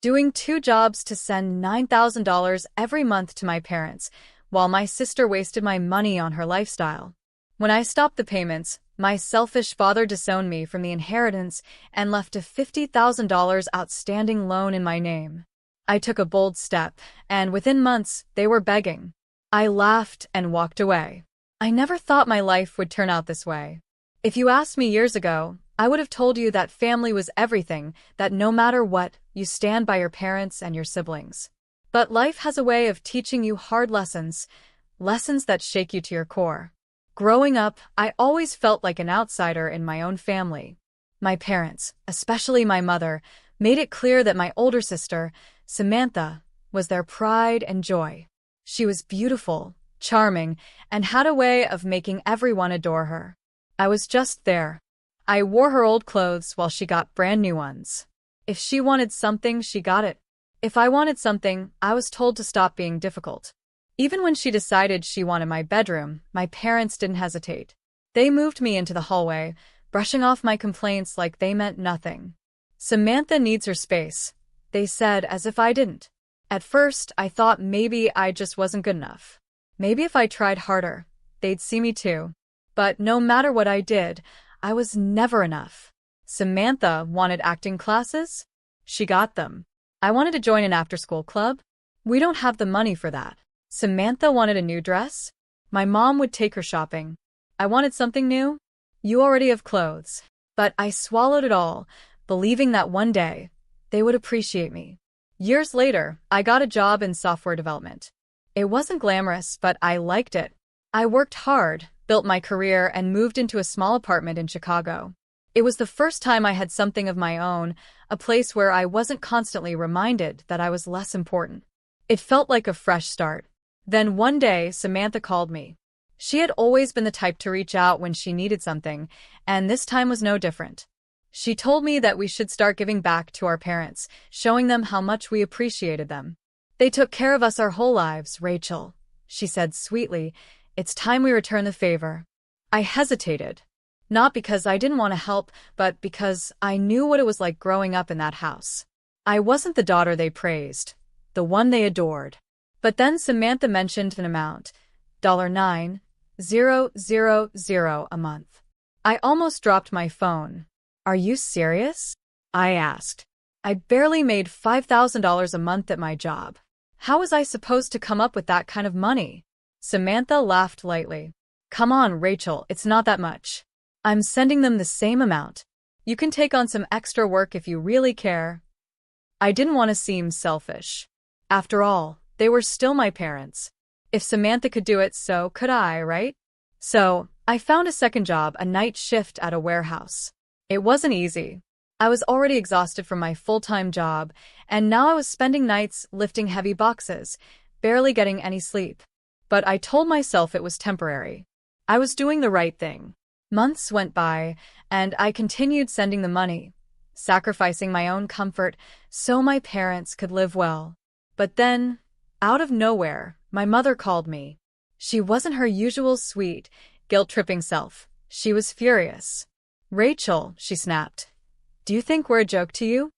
doing two jobs to send $9,000 every month to my parents, while my sister wasted my money on her lifestyle. When I stopped the payments, my selfish father disowned me from the inheritance and left a $50,000 outstanding loan in my name. I took a bold step, and within months, they were begging. I laughed and walked away. I never thought my life would turn out this way. If you asked me years ago, I would have told you that family was everything, that no matter what, you stand by your parents and your siblings. But life has a way of teaching you hard lessons, lessons that shake you to your core. Growing up, I always felt like an outsider in my own family. My parents, especially my mother, made it clear that my older sister, Samantha, was their pride and joy. She was beautiful, charming, and had a way of making everyone adore her. I was just there. I wore her old clothes while she got brand new ones. If she wanted something, she got it. If I wanted something, I was told to stop being difficult. Even when she decided she wanted my bedroom, my parents didn't hesitate. They moved me into the hallway, brushing off my complaints like they meant nothing. Samantha needs her space, they said, as if I didn't. At first, I thought maybe I just wasn't good enough. Maybe if I tried harder, they'd see me too. But no matter what I did, I was never enough. Samantha wanted acting classes? She got them. I wanted to join an after-school club? We don't have the money for that. Samantha wanted a new dress? My mom would take her shopping. I wanted something new? You already have clothes. But I swallowed it all, believing that one day, they would appreciate me. Years later, I got a job in software development. It wasn't glamorous, but I liked it. I worked hard, built my career, and moved into a small apartment in Chicago. It was the first time I had something of my own, a place where I wasn't constantly reminded that I was less important. It felt like a fresh start. Then one day, Samantha called me. She had always been the type to reach out when she needed something, and this time was no different. She told me that we should start giving back to our parents, showing them how much we appreciated them. They took care of us our whole lives, Rachel, she said sweetly. It's time we return the favor. I hesitated. Not because I didn't want to help, but because I knew what it was like growing up in that house. I wasn't the daughter they praised, the one they adored. But then Samantha mentioned an amount, $9,000 a month. I almost dropped my phone. Are you serious? I asked. I barely made $5,000 a month at my job. How was I supposed to come up with that kind of money? Samantha laughed lightly. Come on, Rachel, it's not that much. I'm sending them the same amount. You can take on some extra work if you really care. I didn't want to seem selfish. After all, they were still my parents. If Samantha could do it, so could I, right? So, I found a second job, a night shift at a warehouse. It wasn't easy. I was already exhausted from my full-time job, and now I was spending nights lifting heavy boxes, barely getting any sleep. But I told myself it was temporary. I was doing the right thing. Months went by, and I continued sending the money, sacrificing my own comfort so my parents could live well. But then, out of nowhere, my mother called me. She wasn't her usual sweet, guilt-tripping self. She was furious. Rachel, she snapped. Do you think we're a joke to you?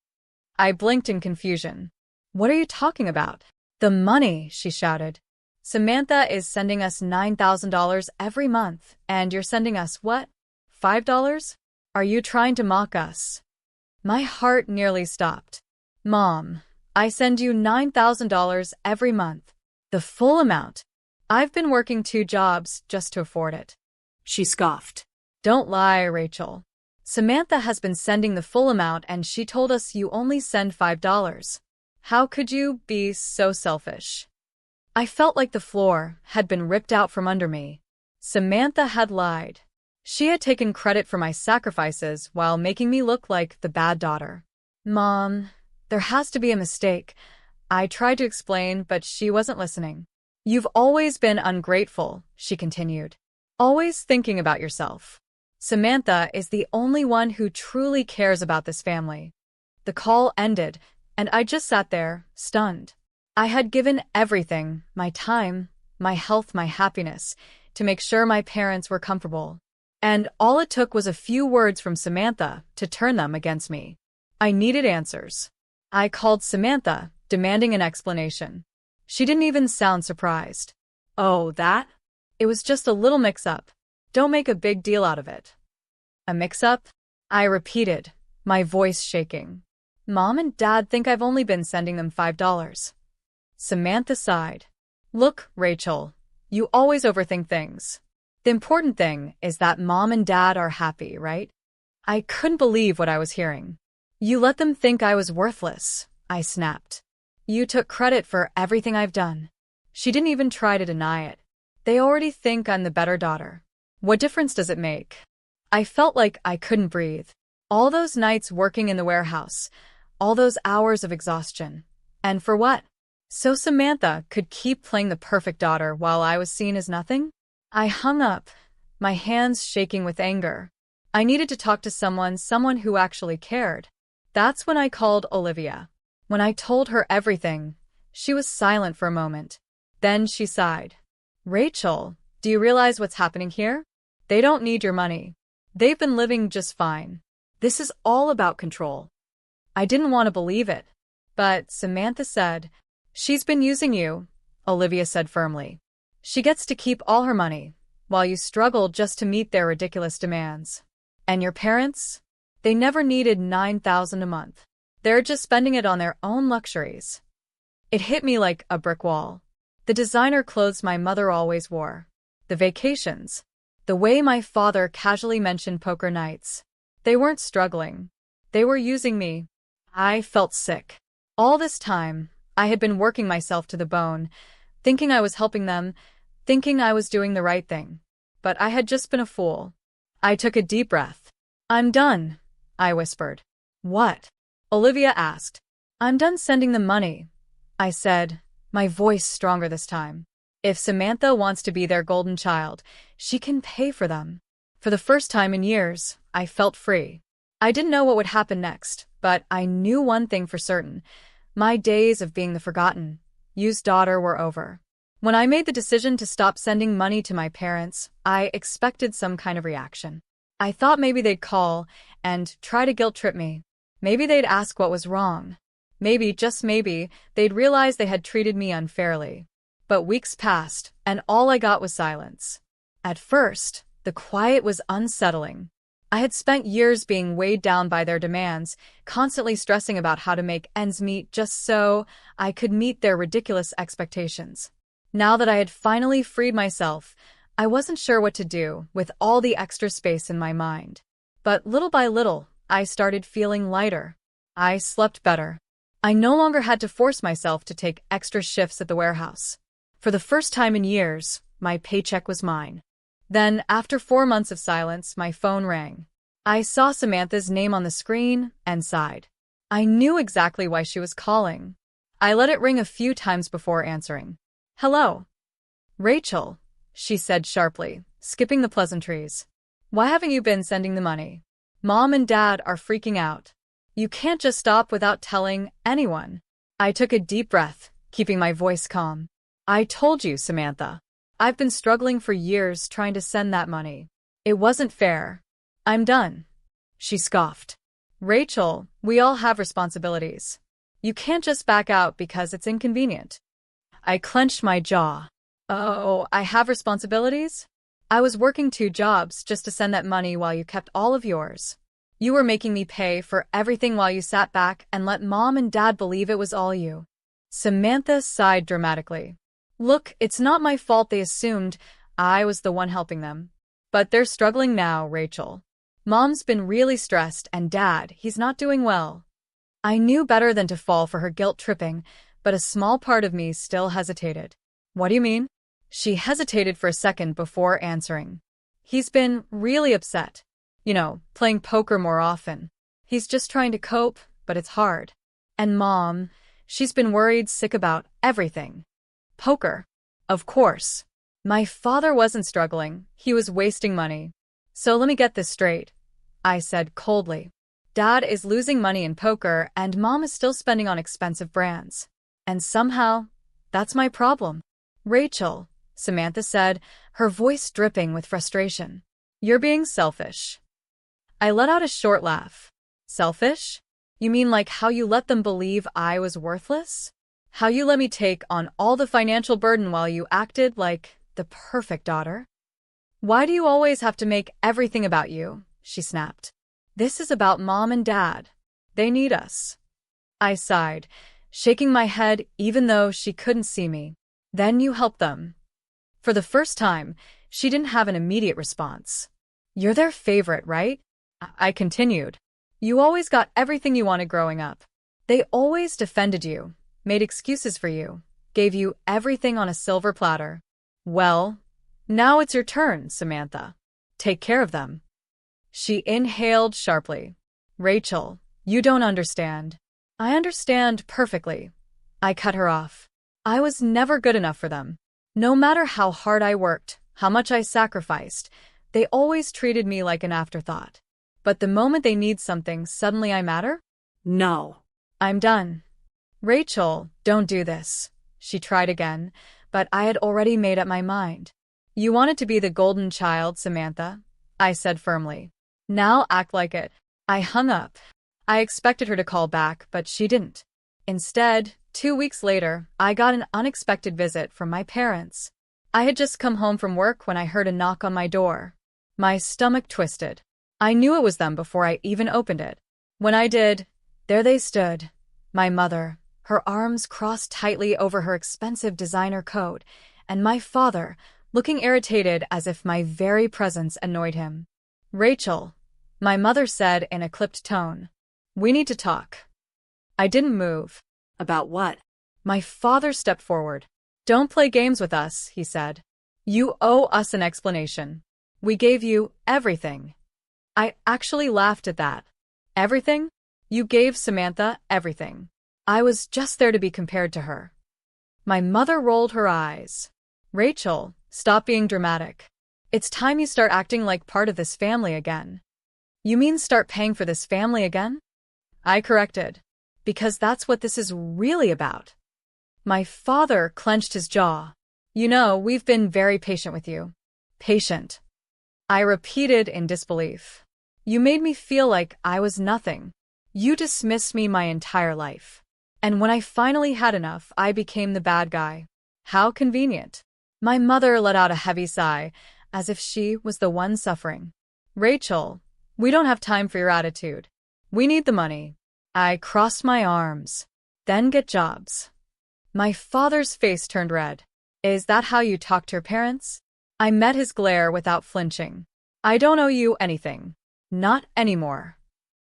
I blinked in confusion. What are you talking about? The money, she shouted. Samantha is sending us $9,000 every month, and you're sending us what? $5? Are you trying to mock us? My heart nearly stopped. Mom, I send you $9,000 every month. The full amount. I've been working 2 jobs just to afford it. She scoffed. Don't lie, Rachel. Samantha has been sending the full amount, and she told us you only send $5. How could you be so selfish? I felt like the floor had been ripped out from under me. Samantha had lied. She had taken credit for my sacrifices while making me look like the bad daughter. Mom, there has to be a mistake. I tried to explain, but she wasn't listening. You've always been ungrateful, she continued. Always thinking about yourself. Samantha is the only one who truly cares about this family. The call ended, and I just sat there, stunned. I had given everything, my time, my health, my happiness, to make sure my parents were comfortable. And all it took was a few words from Samantha to turn them against me. I needed answers. I called Samantha, demanding an explanation. She didn't even sound surprised. Oh, that? It was just a little mix-up. Don't make a big deal out of it. A mix-up? I repeated, my voice shaking. Mom and Dad think I've only been sending them $5. Samantha sighed. Look, Rachel, you always overthink things. The important thing is that Mom and Dad are happy, right? I couldn't believe what I was hearing. You let them think I was worthless, I snapped. You took credit for everything I've done. She didn't even try to deny it. They already think I'm the better daughter. What difference does it make? I felt like I couldn't breathe. All those nights working in the warehouse, all those hours of exhaustion. And for what? So Samantha could keep playing the perfect daughter while I was seen as nothing? I hung up, my hands shaking with anger. I needed to talk to someone who actually cared. That's when I called Olivia. When I told her everything, she was silent for a moment. Then she sighed. Rachel, do you realize what's happening here? They don't need your money. They've been living just fine. This is all about control. I didn't want to believe it. But Samantha said, she's been using you, Olivia said firmly. She gets to keep all her money, while you struggle just to meet their ridiculous demands. And your parents? They never needed $9,000 a month. They're just spending it on their own luxuries. It hit me like a brick wall. The designer clothes my mother always wore. The vacations. The way my father casually mentioned poker nights. They weren't struggling. They were using me. I felt sick. All this time, I had been working myself to the bone, thinking I was helping them, thinking I was doing the right thing. But I had just been a fool. I took a deep breath. I'm done, I whispered. What? Olivia asked. I'm done sending them money, I said, my voice stronger this time. If Samantha wants to be their golden child, she can pay for them. For the first time in years, I felt free. I didn't know what would happen next, but I knew one thing for certain. My days of being the forgotten, used daughter were over. When I made the decision to stop sending money to my parents, I expected some kind of reaction. I thought maybe they'd call and try to guilt-trip me. Maybe they'd ask what was wrong. Maybe, just maybe, they'd realize they had treated me unfairly. But weeks passed, and all I got was silence. At first, the quiet was unsettling. I had spent years being weighed down by their demands, constantly stressing about how to make ends meet just so I could meet their ridiculous expectations. Now that I had finally freed myself, I wasn't sure what to do with all the extra space in my mind. But little by little, I started feeling lighter. I slept better. I no longer had to force myself to take extra shifts at the warehouse. For the first time in years, my paycheck was mine. Then, after 4 months of silence, my phone rang. I saw Samantha's name on the screen and sighed. I knew exactly why she was calling. I let it ring a few times before answering. Hello. Rachel, she said sharply, skipping the pleasantries. Why haven't you been sending the money? Mom and Dad are freaking out. You can't just stop without telling anyone. I took a deep breath, keeping my voice calm. I told you, Samantha. I've been struggling for years trying to send that money. It wasn't fair. I'm done. She scoffed. Rachel, we all have responsibilities. You can't just back out because it's inconvenient. I clenched my jaw. Oh, I have responsibilities? I was working 2 jobs just to send that money while you kept all of yours. You were making me pay for everything while you sat back and let Mom and Dad believe it was all you. Samantha sighed dramatically. Look, it's not my fault they assumed I was the one helping them. But they're struggling now, Rachel. Mom's been really stressed and Dad, he's not doing well. I knew better than to fall for her guilt-tripping, but a small part of me still hesitated. What do you mean? She hesitated for a second before answering. He's been really upset. You know, playing poker more often. He's just trying to cope, but it's hard. And Mom, she's been worried sick about everything. Poker. Of course. My father wasn't struggling, he was wasting money. So let me get this straight, I said coldly. Dad is losing money in poker and Mom is still spending on expensive brands. And somehow, that's my problem. Rachel, Samantha said, her voice dripping with frustration. You're being selfish. I let out a short laugh. Selfish? You mean like how you let them believe I was worthless? How you let me take on all the financial burden while you acted like the perfect daughter? Why do you always have to make everything about you? She snapped. This is about Mom and Dad. They need us. I sighed, shaking my head even though she couldn't see me. Then you help them. For the first time, she didn't have an immediate response. You're their favorite, right? I continued. You always got everything you wanted growing up. They always defended you, made excuses for you, gave you everything on a silver platter. Well, now it's your turn, Samantha. Take care of them. She inhaled sharply. Rachel, you don't understand. I understand perfectly. I cut her off. I was never good enough for them. No matter how hard I worked, how much I sacrificed, they always treated me like an afterthought. But the moment they need something, suddenly I matter? No. I'm done. Rachel, don't do this. She tried again, but I had already made up my mind. You wanted to be the golden child, Samantha, I said firmly. Now act like it. I hung up. I expected her to call back, but she didn't. Instead, 2 weeks later, I got an unexpected visit from my parents. I had just come home from work when I heard a knock on my door. My stomach twisted. I knew it was them before I even opened it. When I did, there they stood. My mother, her arms crossed tightly over her expensive designer coat, and my father, looking irritated as if my very presence annoyed him. Rachel, my mother said in a clipped tone. We need to talk. I didn't move. About what? My father stepped forward. Don't play games with us, he said. You owe us an explanation. We gave you everything. I actually laughed at that. Everything? You gave Samantha everything. I was just there to be compared to her. My mother rolled her eyes. Rachel, stop being dramatic. It's time you start acting like part of this family again. You mean start paying for this family again? I corrected. Because that's what this is really about. My father clenched his jaw. You know, we've been very patient with you. Patient. I repeated in disbelief. You made me feel like I was nothing. You dismissed me my entire life. And when I finally had enough, I became the bad guy. How convenient. My mother let out a heavy sigh, as if she was the one suffering. Rachel, we don't have time for your attitude. We need the money. I crossed my arms. Then get jobs. My father's face turned red. Is that how you talk to your parents? I met his glare without flinching. I don't owe you anything. Not anymore.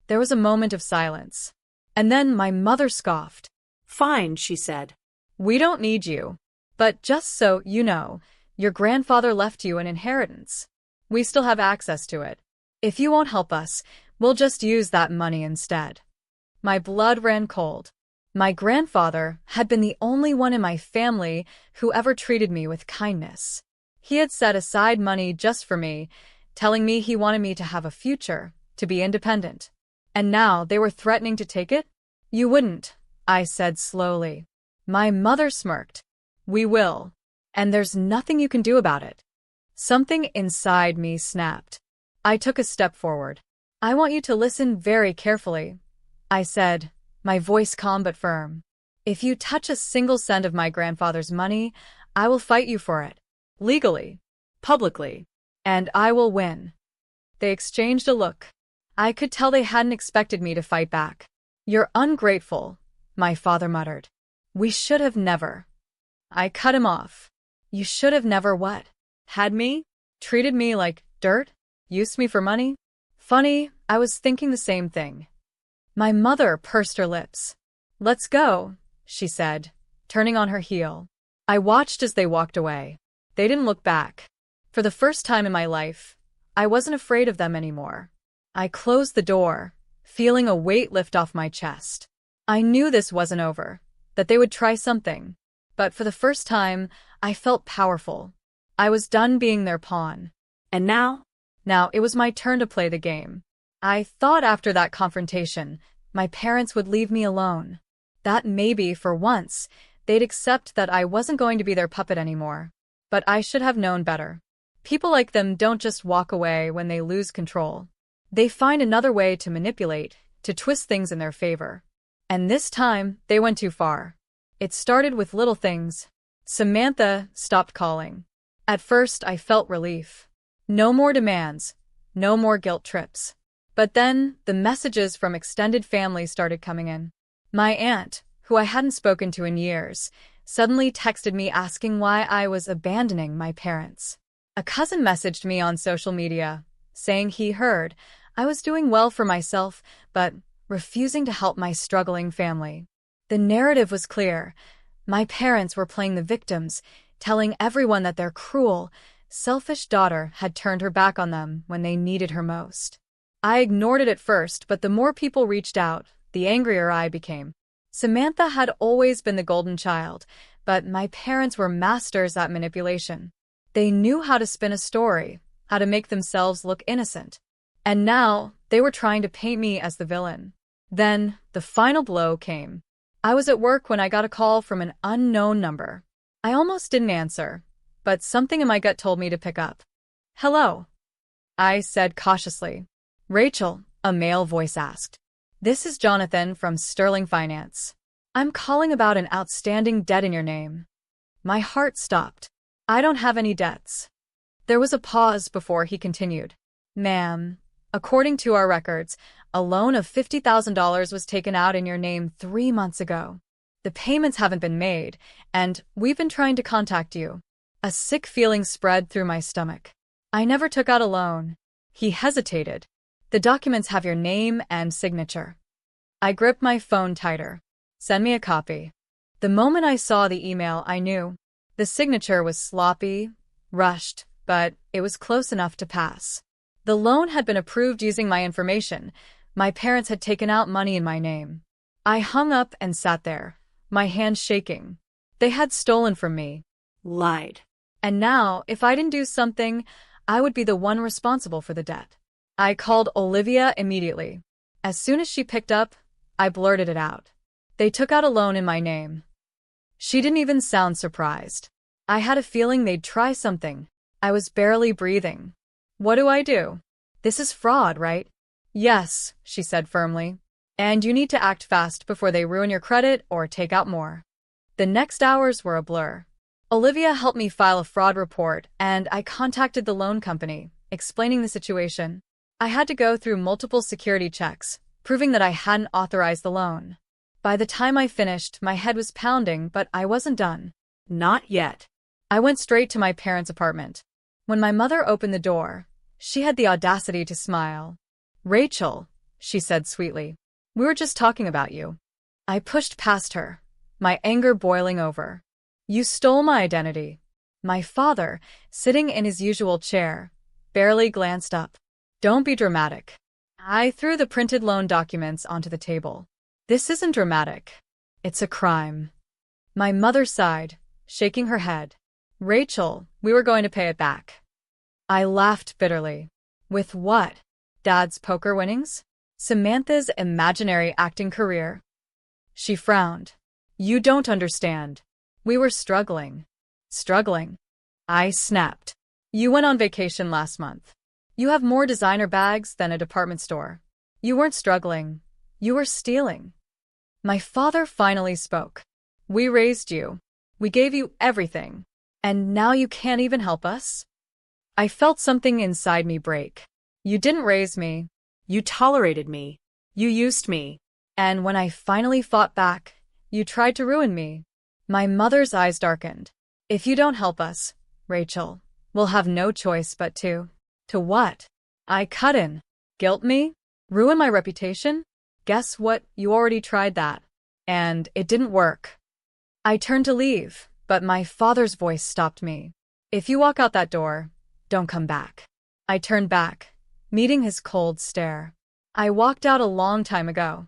There was a moment of silence. And then my mother scoffed. Fine, she said. We don't need you. But just so you know, your grandfather left you an inheritance. We still have access to it. If you won't help us, we'll just use that money instead. My blood ran cold. My grandfather had been the only one in my family who ever treated me with kindness. He had set aside money just for me, telling me he wanted me to have a future, to be independent. And now they were threatening to take it? You wouldn't, I said slowly. My mother smirked. We will. And there's nothing you can do about it. Something inside me snapped. I took a step forward. I want you to listen very carefully, I said, my voice calm but firm. If you touch a single cent of my grandfather's money, I will fight you for it. Legally. Publicly. And I will win. They exchanged a look. I could tell they hadn't expected me to fight back. You're ungrateful, my father muttered. We should have never. I cut him off. You should have never what? Had me? Treated me like dirt? Used me for money? Funny, I was thinking the same thing. My mother pursed her lips. Let's go, she said, turning on her heel. I watched as they walked away. They didn't look back. For the first time in my life, I wasn't afraid of them anymore. I closed the door, feeling a weight lift off my chest. I knew this wasn't over, that they would try something. But for the first time, I felt powerful. I was done being their pawn. And now? Now it was my turn to play the game. I thought after that confrontation, my parents would leave me alone. That maybe, for once, they'd accept that I wasn't going to be their puppet anymore. But I should have known better. People like them don't just walk away when they lose control. They find another way to manipulate, to twist things in their favor. And this time, they went too far. It started with little things. Samantha stopped calling. At first, I felt relief. No more demands, no more guilt trips. But then, the messages from extended family started coming in. My aunt, who I hadn't spoken to in years, suddenly texted me asking why I was abandoning my parents. A cousin messaged me on social media, saying he heard I was doing well for myself, but refusing to help my struggling family. The narrative was clear. My parents were playing the victims, telling everyone that their cruel, selfish daughter had turned her back on them when they needed her most. I ignored it at first, but the more people reached out, the angrier I became. Samantha had always been the golden child, but my parents were masters at manipulation. They knew how to spin a story, how to make themselves look innocent. And now, they were trying to paint me as the villain. Then, the final blow came. I was at work when I got a call from an unknown number. I almost didn't answer, but something in my gut told me to pick up. "Hello," I said cautiously. "Rachel," a male voice asked. "This is Jonathan from Sterling Finance. I'm calling about an outstanding debt in your name." My heart stopped. "I don't have any debts." There was a pause before he continued. "Ma'am, according to our records, a loan of $50,000 was taken out in your name 3 months ago. The payments haven't been made, and we've been trying to contact you." A sick feeling spread through my stomach. "I never took out a loan." He hesitated. "The documents have your name and signature." I gripped my phone tighter. "Send me a copy." The moment I saw the email, I knew. The signature was sloppy, rushed, but it was close enough to pass. The loan had been approved using my information. My parents had taken out money in my name. I hung up and sat there, my hands shaking. They had stolen from me. Lied. And now, if I didn't do something, I would be the one responsible for the debt. I called Olivia immediately. As soon as she picked up, I blurted it out. "They took out a loan in my name." She didn't even sound surprised. I had a feeling they'd try something. I was barely breathing. "What do I do? This is fraud, right?" "Yes," she said firmly. "And you need to act fast before they ruin your credit or take out more." The next hours were a blur. Olivia helped me file a fraud report, and I contacted the loan company, explaining the situation. I had to go through multiple security checks, proving that I hadn't authorized the loan. By the time I finished, my head was pounding, but I wasn't done. Not yet. I went straight to my parents' apartment. When my mother opened the door, she had the audacity to smile. "Rachel," she said sweetly, "we were just talking about you." I pushed past her, my anger boiling over. "You stole my identity." My father, sitting in his usual chair, barely glanced up. "Don't be dramatic." I threw the printed loan documents onto the table. "This isn't dramatic. It's a crime." My mother sighed, shaking her head. "Rachel, we were going to pay it back." I laughed bitterly. "With what? Dad's poker winnings? Samantha's imaginary acting career?" She frowned. "You don't understand. We were struggling." "Struggling?" I snapped. "You went on vacation last month. You have more designer bags than a department store. You weren't struggling. You were stealing." My father finally spoke. "We raised you. We gave you everything. And now you can't even help us?" I felt something inside me break. "You didn't raise me. You tolerated me. You used me. And when I finally fought back, you tried to ruin me." My mother's eyes darkened. "If you don't help us, Rachel, we'll have no choice but to." "To what?" I cut in. "Guilt me? Ruin my reputation? Guess what? You already tried that. And it didn't work." I turned to leave, but my father's voice stopped me. "If you walk out that door, don't come back." I turned back, meeting his cold stare. "I walked out a long time ago."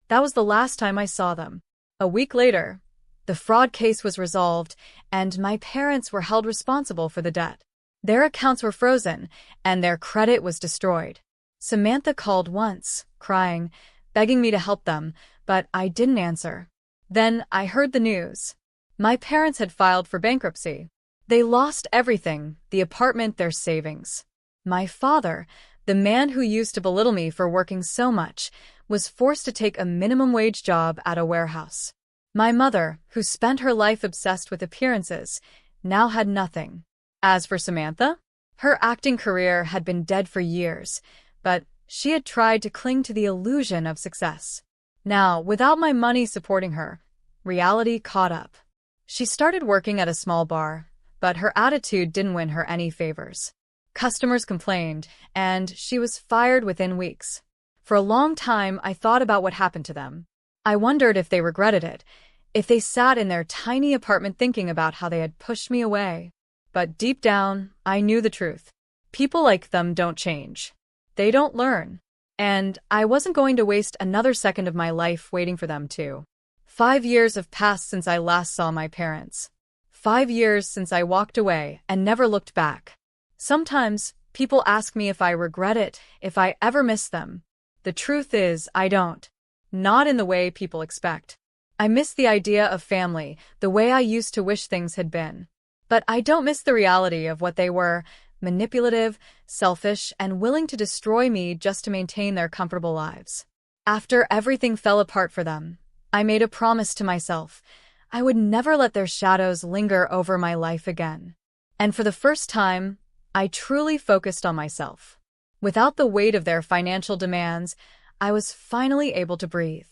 That was the last time I saw them. A week later, the fraud case was resolved, and my parents were held responsible for the debt. Their accounts were frozen, and their credit was destroyed. Samantha called once, crying, begging me to help them, but I didn't answer. Then I heard the news. My parents had filed for bankruptcy. They lost everything, the apartment, their savings. My father, the man who used to belittle me for working so much, was forced to take a minimum wage job at a warehouse. My mother, who spent her life obsessed with appearances, now had nothing. As for Samantha, her acting career had been dead for years, but she had tried to cling to the illusion of success. Now, without my money supporting her, reality caught up. She started working at a small bar, but her attitude didn't win her any favors. Customers complained, and she was fired within weeks. For a long time, I thought about what happened to them. I wondered if they regretted it, if they sat in their tiny apartment thinking about how they had pushed me away. But deep down, I knew the truth. People like them don't change. They don't learn. And I wasn't going to waste another second of my life waiting for them to. 5 years have passed since I last saw my parents. 5 years since I walked away and never looked back. Sometimes, people ask me if I regret it, if I ever miss them. The truth is, I don't. Not in the way people expect. I miss the idea of family, the way I used to wish things had been. But I don't miss the reality of what they were: manipulative, selfish, and willing to destroy me just to maintain their comfortable lives. After everything fell apart for them, I made a promise to myself. I would never let their shadows linger over my life again. And for the first time, I truly focused on myself. Without the weight of their financial demands, I was finally able to breathe.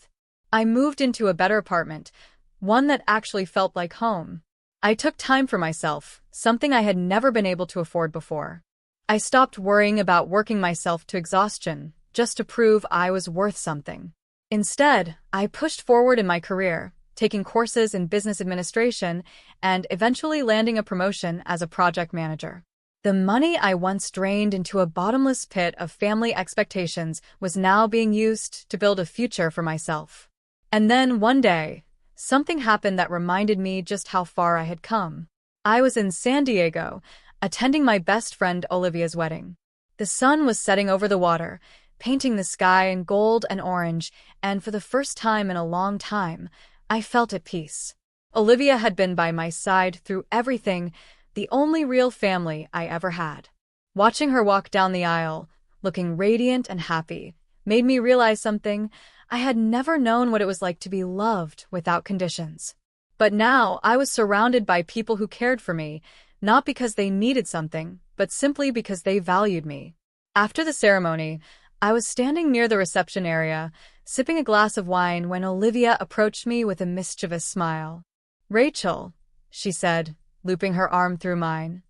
I moved into a better apartment, one that actually felt like home. I took time for myself, something I had never been able to afford before. I stopped worrying about working myself to exhaustion, just to prove I was worth something. Instead, I pushed forward in my career, taking courses in business administration and eventually landing a promotion as a project manager. The money I once drained into a bottomless pit of family expectations was now being used to build a future for myself. And then one day, something happened that reminded me just how far I had come. I was in San Diego, attending my best friend Olivia's wedding. The sun was setting over the water, painting the sky in gold and orange, and for the first time in a long time, I felt at peace. Olivia had been by my side through everything, the only real family I ever had. Watching her walk down the aisle, looking radiant and happy, made me realize something. I had never known what it was like to be loved without conditions. But now I was surrounded by people who cared for me, not because they needed something, but simply because they valued me. After the ceremony, I was standing near the reception area, sipping a glass of wine when Olivia approached me with a mischievous smile. "Rachel," she said, looping her arm through mine,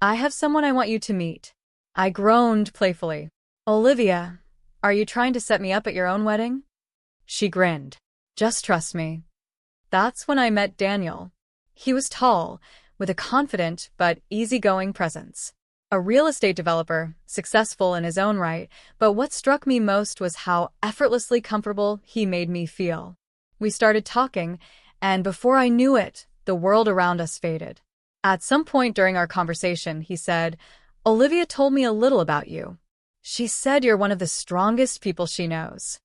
"I have someone I want you to meet." I groaned playfully. "Olivia, are you trying to set me up at your own wedding?" She grinned. "Just trust me." That's when I met Daniel. He was tall, with a confident but easygoing presence. A real estate developer, successful in his own right, but what struck me most was how effortlessly comfortable he made me feel. We started talking, and before I knew it, the world around us faded. At some point during our conversation, he said, "Olivia told me a little about you. She said you're one of the strongest people she knows."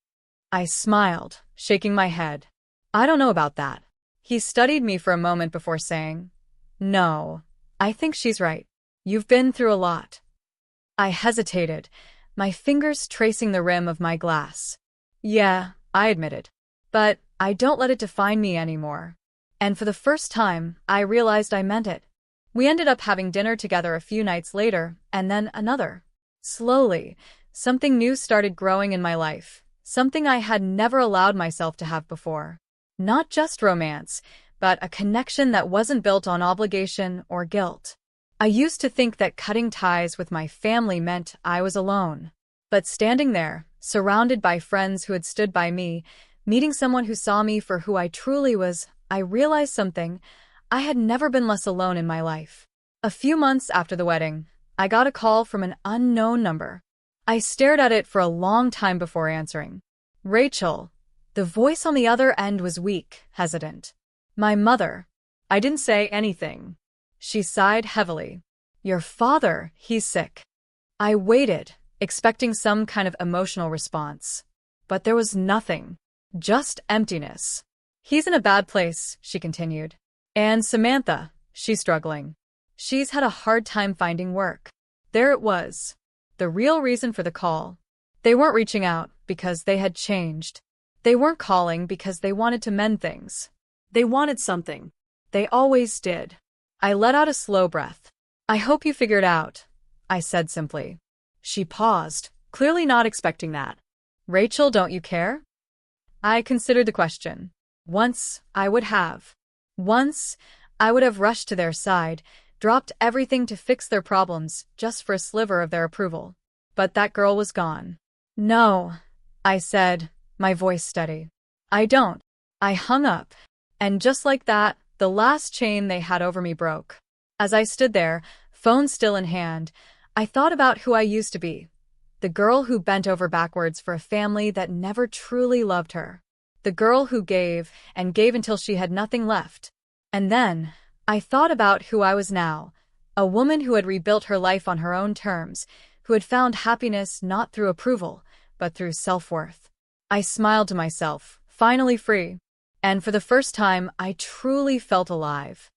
I smiled, shaking my head. "I don't know about that." He studied me for a moment before saying, "No, I think she's right. You've been through a lot." I hesitated, my fingers tracing the rim of my glass. "Yeah," I admitted. "But I don't let it define me anymore." And for the first time, I realized I meant it. We ended up having dinner together a few nights later, and then another. Slowly, something new started growing in my life, something I had never allowed myself to have before. Not just romance, but a connection that wasn't built on obligation or guilt. I used to think that cutting ties with my family meant I was alone. But standing there, surrounded by friends who had stood by me, meeting someone who saw me for who I truly was, I realized something. I had never been less alone in my life. A few months after the wedding, I got a call from an unknown number. I stared at it for a long time before answering. "Rachel." The voice on the other end was weak, hesitant. "My mother." I didn't say anything. She sighed heavily. "Your father, he's sick." I waited, expecting some kind of emotional response. But there was nothing. Just emptiness. "He's in a bad place," she continued. "And Samantha, she's struggling. She's had a hard time finding work." There it was. The real reason for the call. They weren't reaching out because they had changed. They weren't calling because they wanted to mend things. They wanted something. They always did. I let out a slow breath. I hope you figured out, I said simply. She paused, clearly not expecting that. Rachel, don't you care? I considered the question. Once, I would have. Once, I would have rushed to their side, dropped everything to fix their problems just for a sliver of their approval. But that girl was gone. No, I said, my voice steady. I don't. I hung up. And just like that, the last chain they had over me broke. As I stood there, phone still in hand, I thought about who I used to be. The girl who bent over backwards for a family that never truly loved her. The girl who gave and gave until she had nothing left. And then, I thought about who I was now. A woman who had rebuilt her life on her own terms, who had found happiness not through approval, but through self-worth. I smiled to myself, finally free. And for the first time, I truly felt alive.